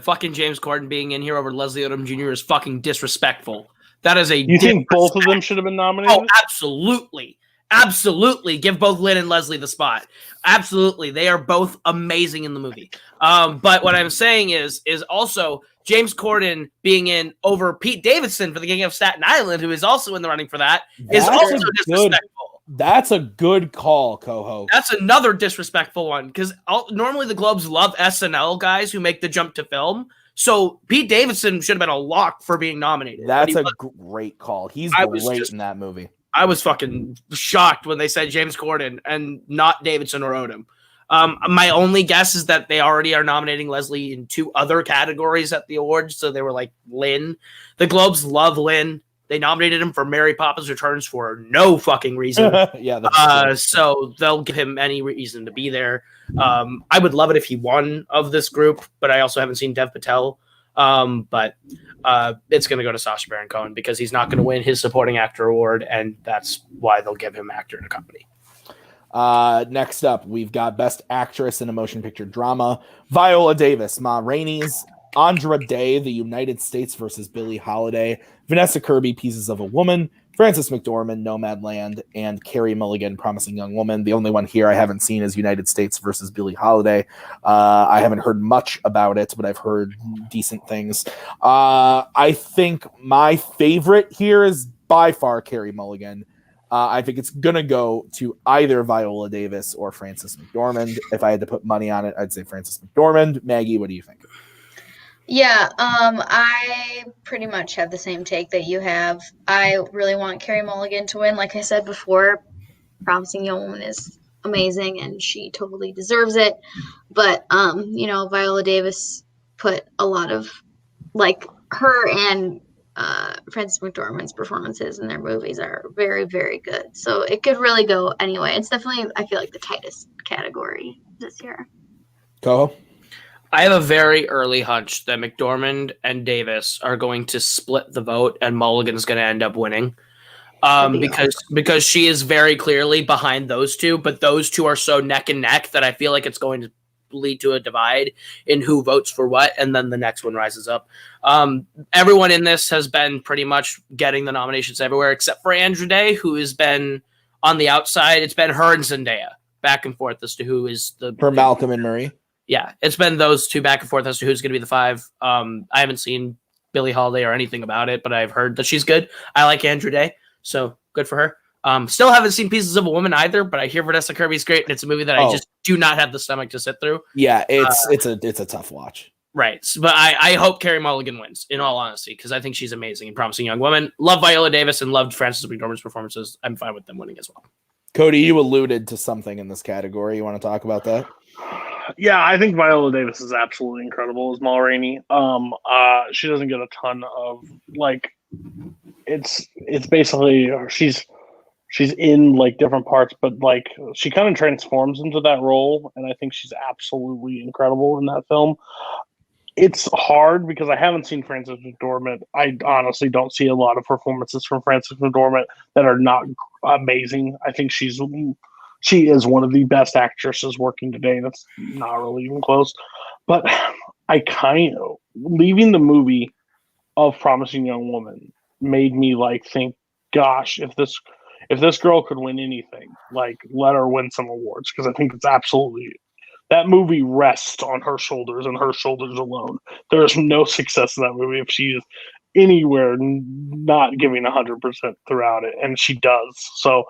Fucking James Corden being in here over Leslie Odom Jr. is fucking disrespectful. That is a. You think both of them should have been nominated? Oh, absolutely. Absolutely. Give both Lynn and Leslie the spot. Absolutely. They are both amazing in the movie. But what I'm saying is also James Corden being in over Pete Davidson for the King of Staten Island, who is also in the running for that, is also disrespectful. That's a good call, Koho. That's another disrespectful one because normally the Globes love SNL guys who make the jump to film. So Pete Davidson should have been a lock for being nominated. That's a great call. He's great in that movie. I was fucking shocked when they said James Corden and not Davidson or Odom. My only guess is that they already are nominating Leslie in 2 other categories at the awards. So they were like Lynn. The Globes love Lynn. They nominated him for Mary Poppins Returns for no fucking reason. Yeah. So they'll give him any reason to be there. I would love it if he won of this group, but I also haven't seen Dev Patel. But it's going to go to Sacha Baron Cohen because he's not going to win his supporting actor award, and that's why they'll give him actor in a comedy. Next up, we've got Best Actress in a Motion Picture Drama. Viola Davis, Ma Rainey's, Andra Day, The United States versus Billie Holiday, Vanessa Kirby, Pieces of a Woman, Frances McDormand, Nomadland, and Carey Mulligan, Promising Young Woman. The only one here I haven't seen is United States versus Billie Holiday. I haven't heard much about it, but I've heard decent things. I think my favorite here is by far Carey Mulligan. I think it's going to go to either Viola Davis or Frances McDormand. If I had to put money on it, I'd say Frances McDormand. Maggie, what do you think? Yeah, I pretty much have the same take that you have. I really want Carey Mulligan to win. Like I said before, Promising Young Woman is amazing and she totally deserves it. But, Viola Davis put a lot of, like, her and Frances McDormand's performances in their movies are very, very good. So it could really go anyway. It's definitely, I feel like, the tightest category this year. Koho? I have a very early hunch that McDormand and Davis are going to split the vote and Mulligan's going to end up winning. Because she is very clearly behind those two, but those two are so neck and neck that I feel like it's going to lead to a divide in who votes for what, and then the next one rises up. Everyone in this has been pretty much getting the nominations everywhere except for Andra Day, who has been on the outside. It's been her and Zendaya back and forth as to who is for Malcolm and Marie. Yeah, it's been those two back and forth as to who's going to be the 5. I haven't seen Billie Holiday or anything about it, but I've heard that she's good. I like Andra Day, so good for her. Still haven't seen Pieces of a Woman either, but I hear Vanessa Kirby's great, and it's a movie that I just do not have the stomach to sit through. Yeah, it's a tough watch. Right, but I hope Carey Mulligan wins, in all honesty, because I think she's amazing and Promising Young Woman. Love Viola Davis and loved Frances McDormand's performances. I'm fine with them winning as well. Cody, you alluded to something in this category. You want to talk about that? Yeah, I think Viola Davis is absolutely incredible as Ma Rainey. She doesn't get a ton of it's basically she's in like different parts, but like she kind of transforms into that role, and I think she's absolutely incredible in that film. It's hard because I haven't seen Frances McDormand. I honestly don't see a lot of performances from Frances McDormand that are not amazing. I think she is one of the best actresses working today. That's not really even close. But I kind of leaving the movie of Promising Young Woman made me think, gosh, if this girl could win anything, let her win some awards, because I think it's absolutely that movie rests on her shoulders and her shoulders alone. There is no success in that movie if she is anywhere not giving 100% throughout it, and she does. So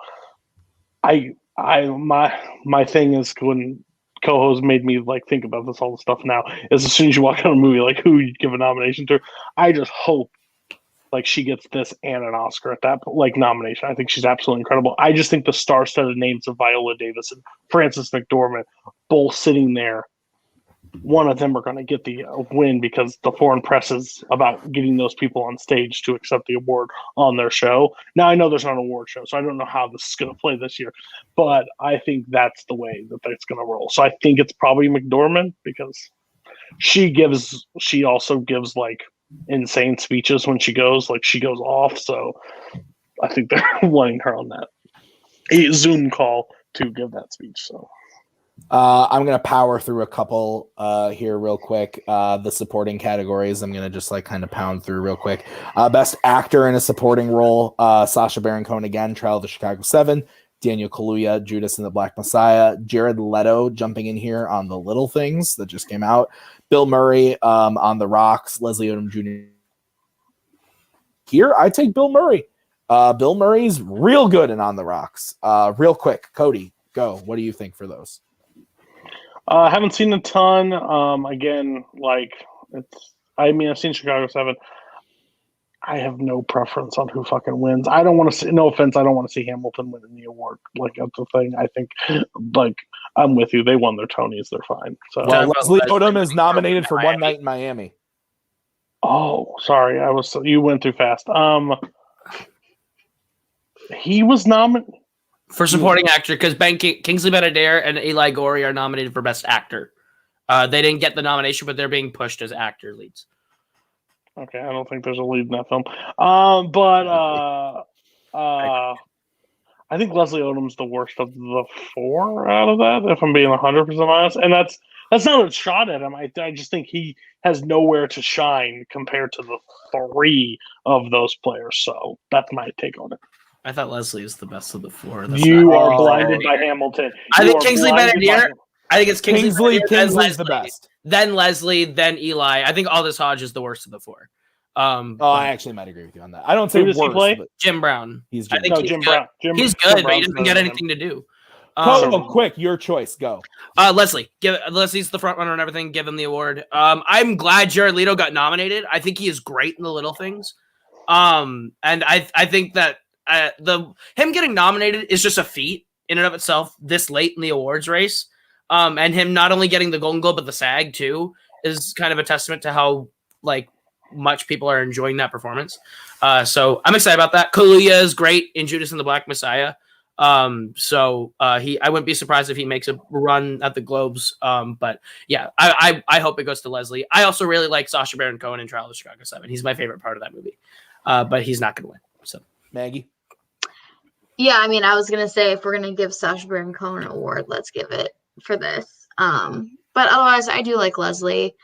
I My thing is when Koho's made me like think about this all the stuff now is as soon as you walk out of a movie, like who you give a nomination to, I just hope like she gets this and an Oscar at that like nomination. I think she's absolutely incredible. I just think the star-studded names of Viola Davis and Frances McDormand both sitting there, one of them are going to get the win because the foreign press is about getting those people on stage to accept the award on their show. Now, I know there's not an award show, so I don't know how this is going to play this year, but I think that's the way that that's going to roll. So I think it's probably McDormand because she also gives like insane speeches when she goes off. So I think they're wanting her on that Zoom call to give that speech. So I'm gonna power through a couple here real quick. The supporting categories I'm gonna just like kind of pound through real quick. Best actor in a supporting role, Sacha Baron Cohen again, Trial of the Chicago 7, Daniel Kaluuya, Judas and the Black Messiah, Jared Leto jumping in here on The Little Things that just came out, Bill Murray on The Rocks, Leslie Odom Jr. Here I take Bill Murray. Bill Murray's real good in On the Rocks. Real quick, Cody, go. What do you think for those? I haven't seen a ton. Again, like I've seen Chicago 7. I have no preference on who fucking wins. I don't want to see. No offense, I don't want to see Hamilton winning the award. Like that's the thing. I think, like I'm with you. They won their Tonys. They're fine. So Leslie Odom is nominated for One Night in Miami. Oh, sorry. You went too fast. He was nominated for supporting actor because Kingsley Ben-Adir and Eli Gorey are nominated for Best Actor. They didn't get the nomination, but they're being pushed as actor leads. Okay, I don't think there's a lead in that film. But I think Leslie Odom's the worst of the 4 out of that, if I'm being 100% honest. And that's not a shot at him. I just think he has nowhere to shine compared to the 3 of those players. So that's my take on it. I thought Leslie is the best of the 4. You are blinded by Hamilton. I think Kingsley Ben-Adir. I think it's Kingsley's the best. Then Leslie, then Eli. I think Aldous Hodge is the worst of the 4. I actually might agree with you on that. I don't say worst, but Jim Brown. He's Jim. Jim Brown. He's good, but he doesn't get anything to do. Quick, your choice. Go. Leslie. Leslie's the front runner and everything. Give him the award. I'm glad Jared Leto got nominated. I think he is great in The Little Things. And I think that him getting nominated is just a feat in and of itself this late in the awards race. And him not only getting the Golden Globe but the SAG too is kind of a testament to how like much people are enjoying that performance. So I'm excited about that. Kaluuya is great in Judas and the Black Messiah. I wouldn't be surprised if he makes a run at the Globes. But yeah, I hope it goes to Leslie. I also really like Sacha Baron Cohen in Trial of the Chicago 7. He's my favorite part of that movie. But he's not going to win. So Maggie. Yeah, I mean, I was gonna say if we're gonna give Sacha Baron Cohen an award, let's give it for this. But otherwise, I do like Leslie.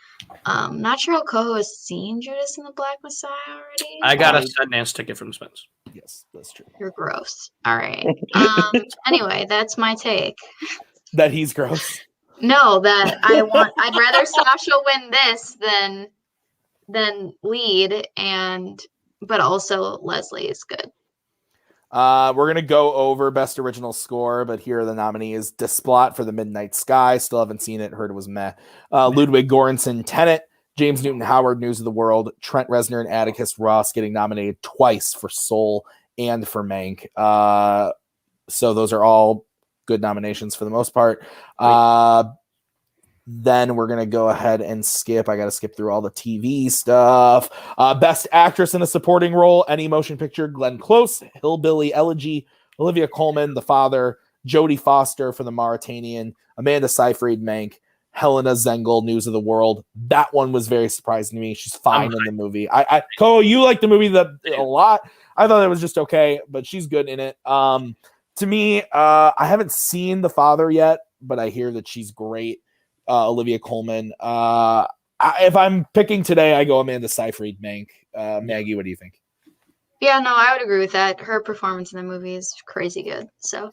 Not sure how Koho has seen Judas and the Black Messiah already. I got a Sundance ticket from Spence. Yes, that's true. You're gross. All right. Anyway, that's my take. That he's gross. No, that I'd rather Sasha win this than lead, but also Leslie is good. We're gonna go over Best Original Score, but here are the nominees: Desplot for The Midnight Sky. Still haven't seen it. Heard it was meh. Ludwig Göransson, Tenet. James Newton Howard, News of the World. Trent Reznor and Atticus Ross getting nominated twice for Soul and for Mank. So those are all good nominations for the most part. Then we're going to go ahead and skip. I got to skip through all the TV stuff. Best Actress in a Supporting Role, Any Motion Picture, Glenn Close, Hillbilly Elegy, Olivia Colman, The Father, Jodie Foster for The Mauritanian, Amanda Seyfried, Mank, Helena Zengel, News of the World. That one was very surprising to me. She's fine in the movie. Koho, you like the movie a lot. I thought it was just okay, but she's good in it. To me, I haven't seen The Father yet, but I hear that she's great. Olivia Colman. If I'm picking today, I go Amanda Seyfried, Mank. Maggie, what do you think? Yeah, no, I would agree with that. Her performance in the movie is crazy good. So,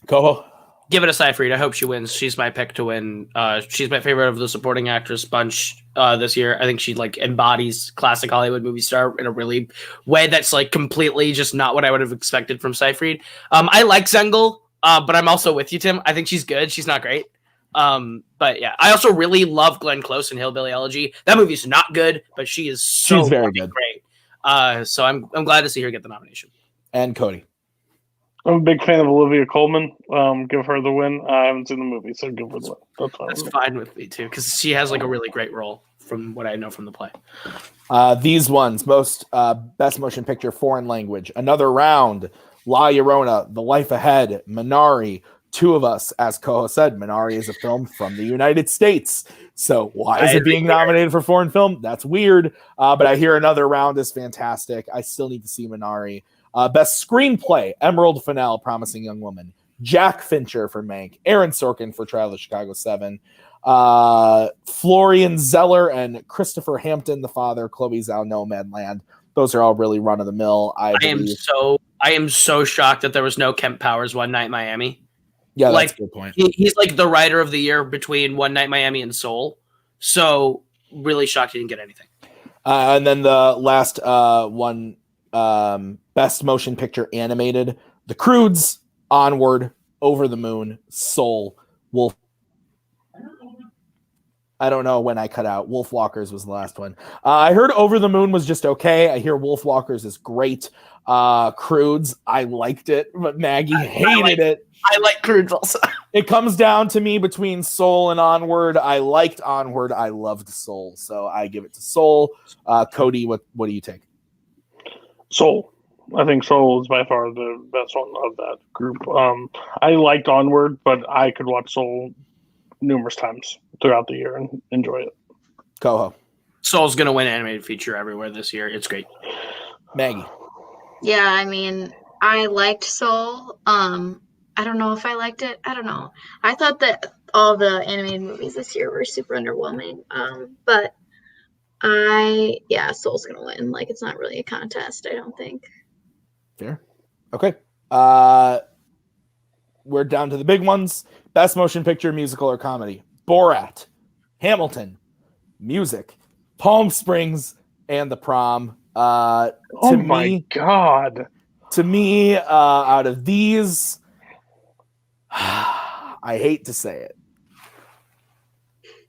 Koho? Give it a Seyfried. I hope she wins. She's my pick to win. She's my favorite of the supporting actress bunch this year. I think she like embodies classic Hollywood movie star in a really way that's like completely just not what I would have expected from Seyfried. I like Zengel. But I'm also with you, Tim. I think she's good. She's not great. But yeah, I also really love Glenn Close in Hillbilly Elegy. That movie's not good, but she's very good. Great. So I'm glad to see her get the nomination. And Cody. I'm a big fan of Olivia Colman. Give her the win. I haven't seen the movie, so give her the win. That's fine with me too, because she has like a really great role from what I know from the play. These ones, most best motion picture foreign language. Another Round, La Llorona, The Life Ahead, Minari, Two of Us. As Koho said, Minari is a film from the United States. So why is it being nominated for foreign film? That's weird. But I hear Another Round is fantastic. I still need to see Minari. Best screenplay, Emerald Fennell, Promising Young Woman, Jack Fincher for Mank, Aaron Sorkin for Trial of Chicago 7, Florian Zeller and Christopher Hampton, the father, Chloe Zhao, Nomadland. Those are all really run of the mill. I am so shocked that there was no Kemp Powers One Night Miami. Yeah, that's like, a good point. He's like the writer of the year between One Night Miami and Soul. So really shocked he didn't get anything. And then the last one, best motion picture animated, The Croods, Onward, Over the Moon, Soul, Wolf. I don't know when I cut out. Wolf Walkers was the last one. I heard Over the Moon was just okay. I hear Wolf Walkers is great. Croods, I liked it, but Maggie hated it. I like Croods also. It comes down to me between Soul and Onward. I liked Onward. I loved Soul, so I give it to Soul. Cody, what do you take? Soul. I think Soul is by far the best one of that group. I liked Onward, but I could watch Soul numerous times throughout the year and enjoy it. Koho. Soul's going to win animated feature everywhere this year. It's great. Maggie. Yeah, I mean, I liked Soul. I don't know if I liked it. I don't know. I thought that all the animated movies this year were super underwhelming. But Soul's going to win. Like, it's not really a contest, I don't think. Fair. Okay. We're down to the big ones. Best motion picture, musical, or comedy. Borat, Hamilton, Music, Palm Springs, and The Prom. Oh my God. To me, out of these, I hate to say it,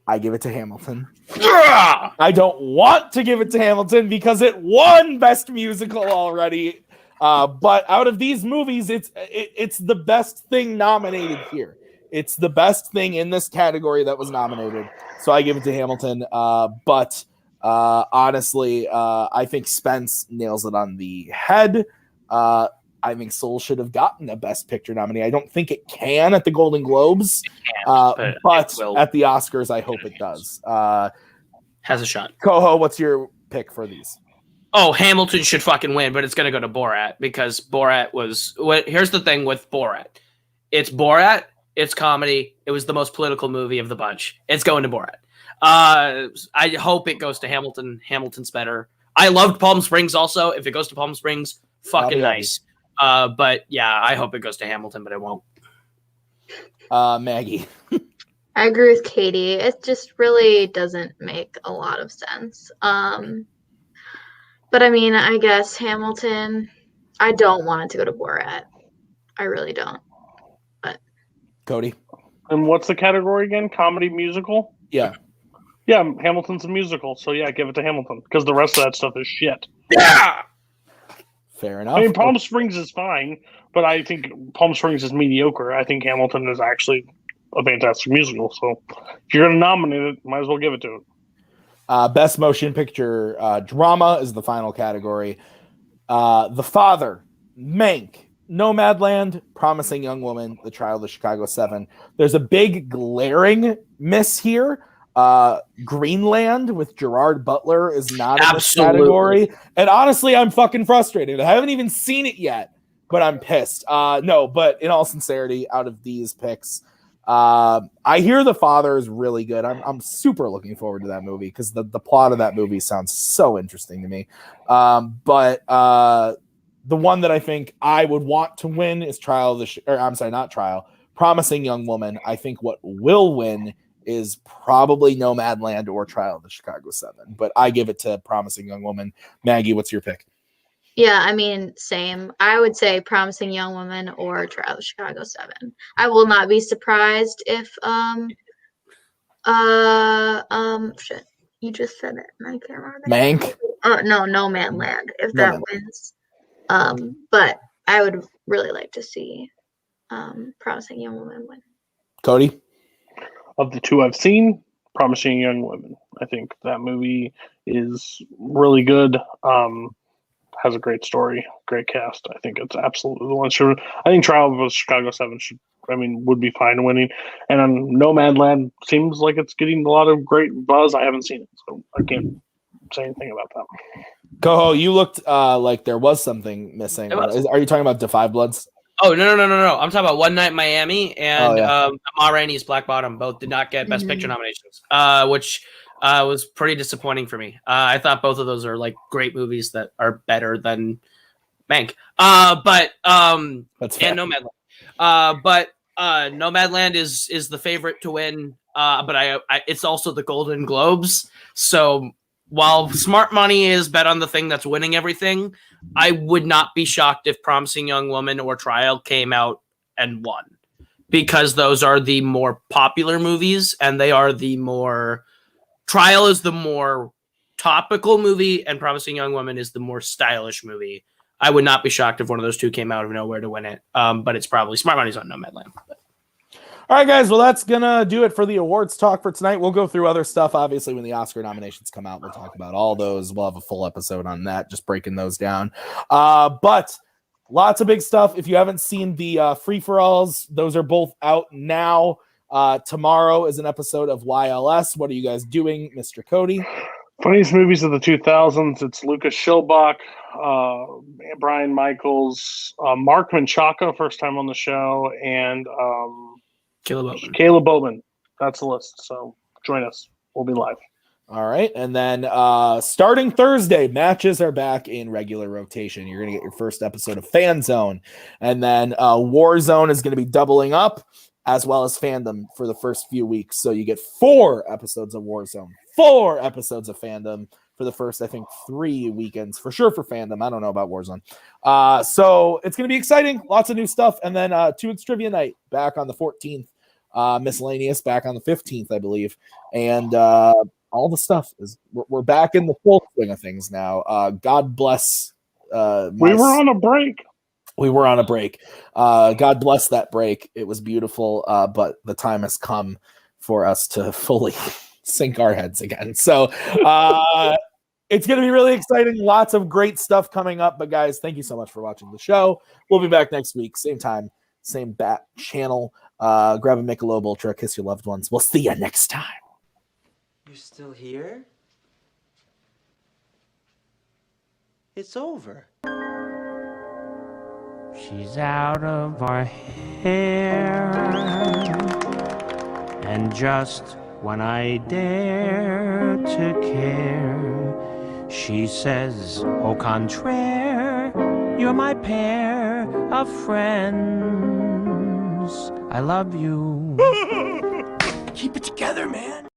I give it to Hamilton. I don't want to give it to Hamilton because it won Best Musical already. But out of these movies, it's the best thing nominated here. It's the best thing in this category that was nominated. So I give it to Hamilton. But honestly, I think Spence nails it on the head. I think Soul should have gotten a Best Picture nominee. I don't think it can at the Golden Globes, but at the Oscars, I hope it does. Has a shot. Koho, what's your pick for these? Oh, Hamilton should fucking win, but it's going to go to Borat because Borat was... Here's the thing with Borat. It's Borat, it's comedy, it was the most political movie of the bunch. It's going to Borat. I hope it goes to Hamilton. Hamilton's better. I loved Palm Springs also. If it goes to Palm Springs, fucking nice. But yeah, I hope it goes to Hamilton, but it won't. Maggie. I agree with Katie. It just really doesn't make a lot of sense. But I mean, I guess Hamilton, I don't want it to go to Borat. I really don't. But Cody. And what's the category again? Comedy, musical? Yeah. Yeah, Hamilton's a musical. So yeah, give it to Hamilton because the rest of that stuff is shit. Yeah. Fair enough. I mean, Palm Springs is fine, but I think Palm Springs is mediocre. I think Hamilton is actually a fantastic musical. So if you're going to nominate it, might as well give it to it. Best motion picture drama is the final category. The Father, Mank, Nomadland, Promising Young Woman, The Trial of the Chicago 7. There's a big glaring miss here. Greenland with Gerard Butler is not in this category. And honestly, I'm fucking frustrated. I haven't even seen it yet, but I'm pissed. No, but in all sincerity, out of these picks, I hear The Father is really good. I'm super looking forward to that movie because the plot of that movie sounds so interesting to me. But the one that I think I would want to win is Promising Young Woman. I think what will win is probably Nomadland or Trial of the Chicago 7. But I give it to Promising Young Woman. Maggie, what's your pick? Yeah, I mean, same. I would say Promising Young Woman or Trial of Chicago 7. I will not be surprised if shit, you just said it and I can't remember. Mank. No, Nomadland. If No that Man. wins, but I would really like to see Promising Young Woman win. Cody. Of the two I've seen, Promising Young Women. I think that movie is really good. Has a great story, great cast. I think it's absolutely the one. I think Trial of Chicago 7 would be fine winning. And Nomadland seems like it's getting a lot of great buzz. I haven't seen it, so I can't say anything about that. Koho, you looked like there was something missing. Are you talking about Defy Bloods? Oh, no. I'm talking about One Night in Miami and Ma Rainey's Black Bottom. Both did not get Best Picture nominations, which was pretty disappointing for me. I thought both of those are like great movies that are better than Mank. But Nomadland. But Nomadland is the favorite to win. But it's also the Golden Globes. So while smart money is bet on the thing that's winning everything, I would not be shocked if Promising Young Woman or Trial came out and won, because those are the more popular movies and they are the more. Trial is the more topical movie and Promising Young Woman is the more stylish movie. I would not be shocked if one of those two came out of nowhere to win it. But it's probably smart money's on Nomadland. All right, guys. Well, that's going to do it for the awards talk for tonight. We'll go through other stuff. Obviously, when the Oscar nominations come out, we'll talk about all those. We'll have a full episode on that, just breaking those down. But lots of big stuff. If you haven't seen the free-for-alls, those are both out now. Tomorrow is an episode of YLS. What are you guys doing, Mr. Cody? Funniest movies of the 2000s. It's Lucas Schilbach, Brian Michaels, Mark Menchaca, first time on the show, and Kaleb Boatman. That's the list. So join us. We'll be live. All right. And then starting Thursday, matches are back in regular rotation. You're going to get your first episode of FanZone. And then Warzone is going to be doubling up, as well as Fandom for the first few weeks. So you get 4 episodes of Warzone, 4 episodes of Fandom for the first, I think, 3 weekends, for sure for Fandom. I don't know about Warzone. So it's going to be exciting. Lots of new stuff. And then 2X Trivia Night back on the 14th. Miscellaneous back on the 15th, I believe. And all the stuff is we're back in the full swing of things now. God bless. We were on a break. We were on a break. God bless that break. It was beautiful, but the time has come for us to fully sink our heads again. So it's going to be really exciting. Lots of great stuff coming up. But guys, thank you so much for watching the show. We'll be back next week. Same time, same bat channel. Grab a Michelob Ultra, kiss your loved ones. We'll see you next time. You're still here? It's over. She's out of our hair, and just when I dare to care, she says, au contraire, you're my pair of friends. I love you. Keep it together, man.